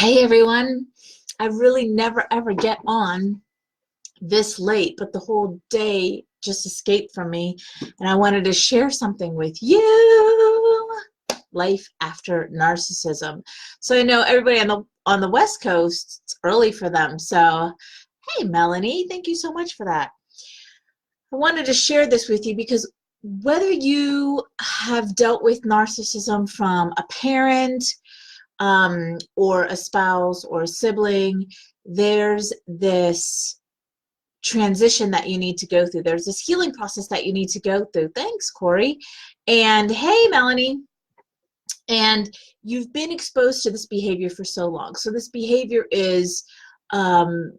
Hey everyone, I really never ever get on this late, but the whole day just escaped from me and I wanted to share something with you. Life after narcissism. So I know everybody on the West Coast, it's early for them. So, hey Melanie, thank you so much for that. I wanted to share this with you because whether you have dealt with narcissism from a parent, or a spouse or a sibling, there's this transition that you need to go through. There's this healing process that you need to go through. Thanks, Corey. And hey, Melanie. And you've been exposed to this behavior for so long. So this behavior is um,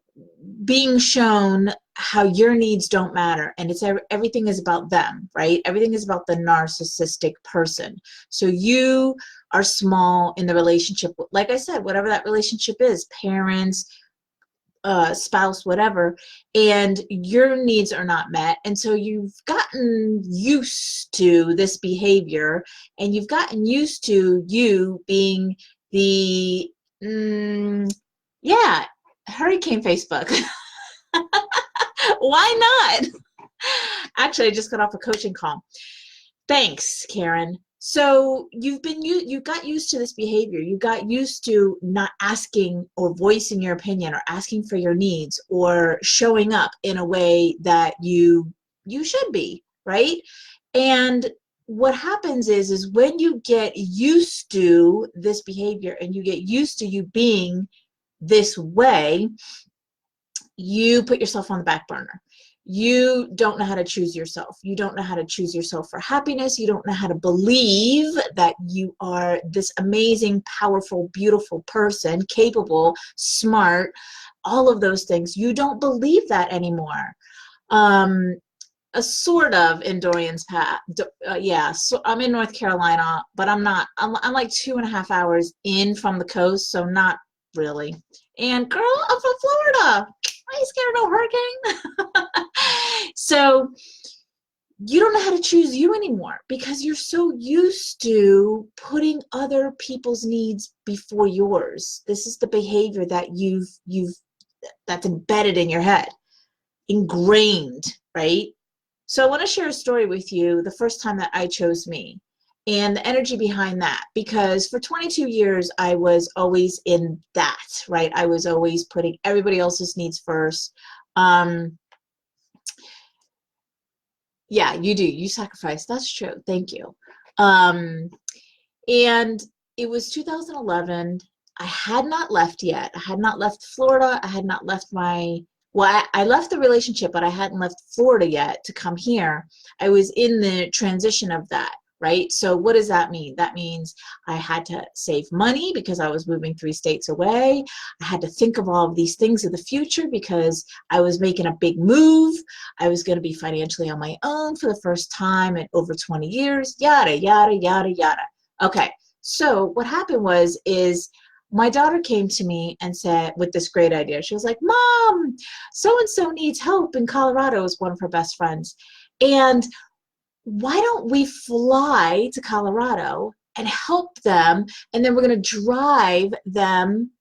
being shown how your needs don't matter, and it's everything is about them, right? Everything is about the narcissistic person. So you are small in the relationship, like I said, whatever that relationship is, parents, spouse, whatever, and your needs are not met. And so you've gotten used to this behavior, and you've gotten used to you being the, yeah, hurricane Facebook. Why not? Actually, I just got off a coaching call. Thanks, Karen. So you got used to this behavior. You got used to not asking or voicing your opinion or asking for your needs or showing up in a way that you should be, right? And what happens is when you get used to this behavior and you get used to you being this way, you put yourself on the back burner. You don't know how to choose yourself. You don't know how to choose yourself for happiness. You don't know how to believe that you are this amazing, powerful, beautiful person, capable, smart, all of those things. You don't believe that anymore. A sort of in Dorian's path. Yeah, so I'm in North Carolina, but I'm not. I'm like 2.5 hours in from the coast, so not really. And girl, I'm from Florida. I ain't scared of no hurricane. So you don't know how to choose you anymore because you're so used to putting other people's needs before yours. This is the behavior that that's embedded in your head, ingrained, right? So I want to share a story with you, the first time that I chose me and the energy behind that, because for 22 years I was always in that, right? I was always putting everybody else's needs first. Yeah, you do. You sacrifice. That's true. Thank you. And it was 2011. I had not left yet. I had not left Florida. I had not left I left the relationship, but I hadn't left Florida yet to come here. I was in the transition of that, right? So what does that mean? That means I had to save money because I was moving 3 states away. I had to think of all of these things in the future because I was making a big move. I was going to be financially on my own for the first time in over 20 years, yada, yada, yada, yada. Okay, so what happened is my daughter came to me and said, with this great idea, she was like, Mom, so-and-so needs help in Colorado, is one of her best friends. And why don't we fly to Colorado and help them, and then we're going to drive them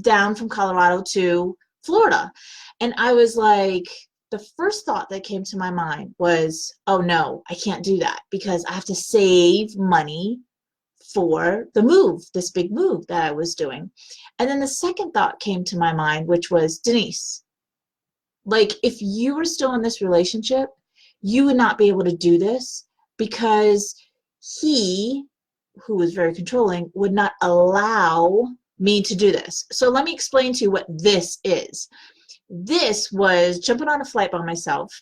down from Colorado to Florida. And I was like, the first thought that came to my mind was, oh no, I can't do that because I have to save money for the move, this big move that I was doing. And then the second thought came to my mind, which was, Denise, like if you were still in this relationship, you would not be able to do this because he, who was very controlling, would not allow me to do this. So let me explain to you what this is. This was jumping on a flight by myself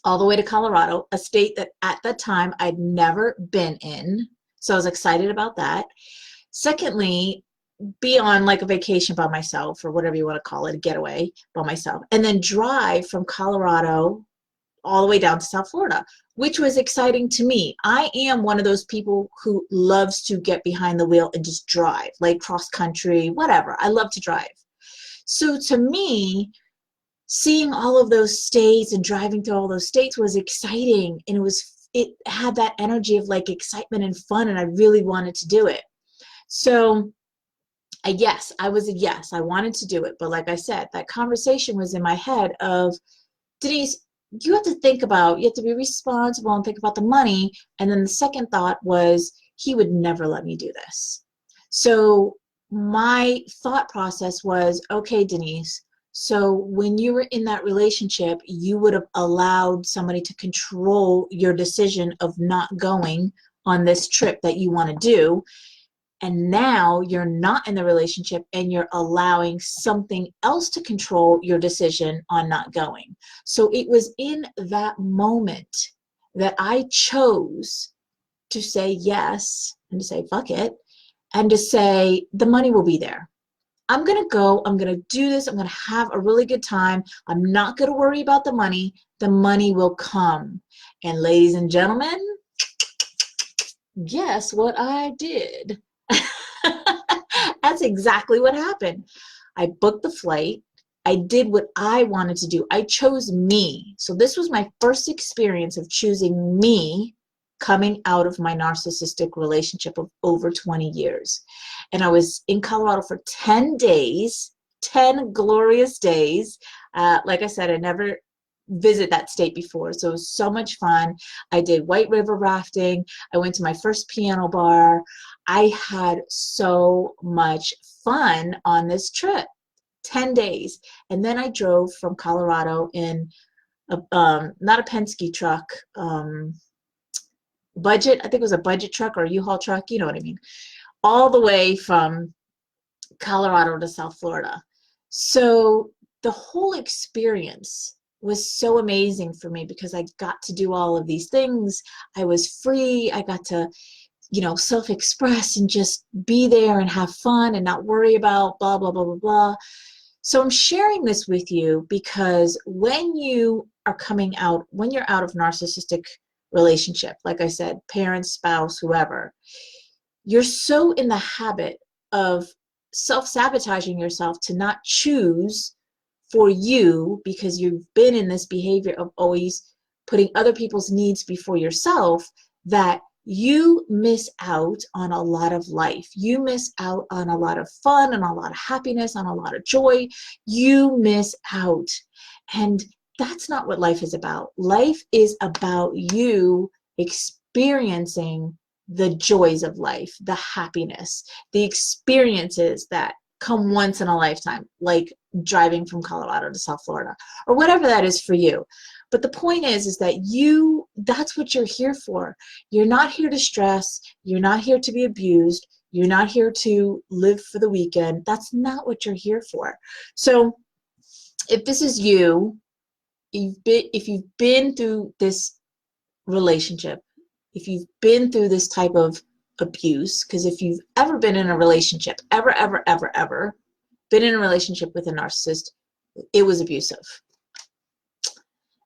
all the way to Colorado, a state that at that time I'd never been in. So I was excited about that. Secondly, be on like a vacation by myself, or whatever you want to call it, a getaway by myself, and then drive from Colorado all the way down to South Florida, which was exciting to me. I am one of those people who loves to get behind the wheel and just drive, like cross country, whatever. I love to drive. So to me, seeing all of those states and driving through all those states was exciting, and it had that energy of like excitement and fun, and I really wanted to do it. So yes, I was a yes. I wanted to do it. But like I said, that conversation was in my head of, Denise, you have to think about, you have to be responsible and think about the money. And then the second thought was, he would never let me do this. So my thought process was, okay, Denise, so when you were in that relationship, you would have allowed somebody to control your decision of not going on this trip that you want to do. And now you're not in the relationship and you're allowing something else to control your decision on not going. So it was in that moment that I chose to say yes and to say, fuck it, and to say, the money will be there. I'm going to go. I'm going to do this. I'm going to have a really good time. I'm not going to worry about the money. The money will come. And ladies and gentlemen, guess what I did? That's exactly what happened. I booked the flight. I did what I wanted to do. I chose me. So this was my first experience of choosing me coming out of my narcissistic relationship of over 20 years. And I was in Colorado for 10 days, 10 glorious days. Like I said, I never visit that state before, so it was so much fun. I did white river rafting. I went to my first piano bar. I had so much fun on this trip, 10 days. And then I drove from Colorado in a, not a Penske truck, budget, I think it was a budget truck or a U-Haul truck, you know what I mean, all the way from Colorado to South Florida. So the whole experience was so amazing for me because I got to do all of these things. I was free. I got to, you know, self-express and just be there and have fun and not worry about blah, blah, blah, blah, blah. So I'm sharing this with you because when you are coming out, when you're out of narcissistic relationship, like I said, parents, spouse, whoever, you're so in the habit of self-sabotaging yourself to not choose for you because you've been in this behavior of always putting other people's needs before yourself, that you miss out on a lot of life. You miss out on a lot of fun and a lot of happiness, on a lot of joy. You miss out. And that's not what life is about. Life is about you experiencing the joys of life, the happiness, the experiences that come once in a lifetime, like driving from Colorado to South Florida, or whatever that is for you. But the point is that that's what you're here for. You're not here to stress. You're not here to be abused. You're not here to live for the weekend. That's not what you're here for. So if this is you, if you've been through this relationship, if you've been through this type of abuse, because if you've ever been in a relationship, ever been in a relationship with a narcissist, it was abusive.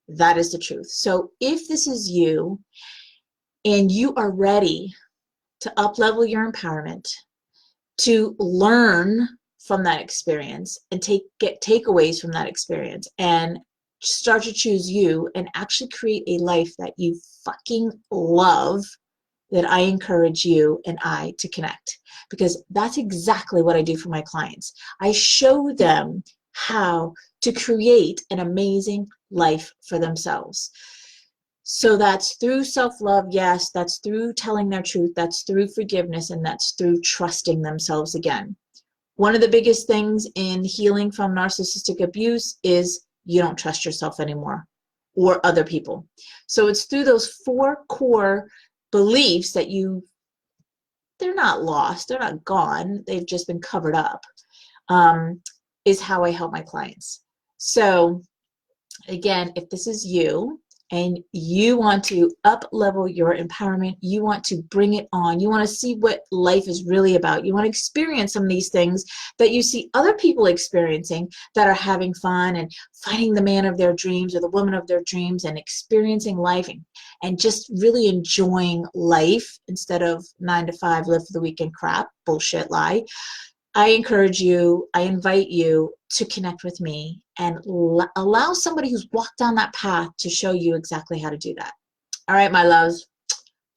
That is the truth. So if this is you and you are ready to up-level your empowerment, to learn from that experience and get takeaways from that experience and start to choose you and actually create a life that you fucking love, then I encourage you and I to connect, because that's exactly what I do for my clients. I show them how to create an amazing life for themselves. So that's through self-love, yes, that's through telling their truth, that's through forgiveness, and that's through trusting themselves again. One of the biggest things in healing from narcissistic abuse is you don't trust yourself anymore or other people. So it's through those 4 core beliefs that they're not lost, they're not gone, they've just been covered up, is how I help my clients. So again, if this is you and you want to up-level your empowerment, you want to bring it on, you want to see what life is really about, you want to experience some of these things that you see other people experiencing that are having fun and finding the man of their dreams or the woman of their dreams and experiencing life and just really enjoying life instead of 9 to 5, live for the weekend crap, bullshit lie. I encourage you, I invite you to connect with me and allow somebody who's walked down that path to show you exactly how to do that. All right, my loves,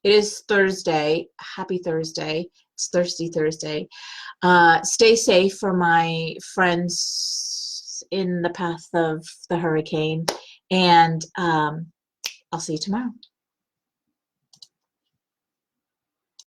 it is Thursday. Happy Thursday. It's Thirsty Thursday. Stay safe for my friends in the path of the hurricane, and I'll see you tomorrow.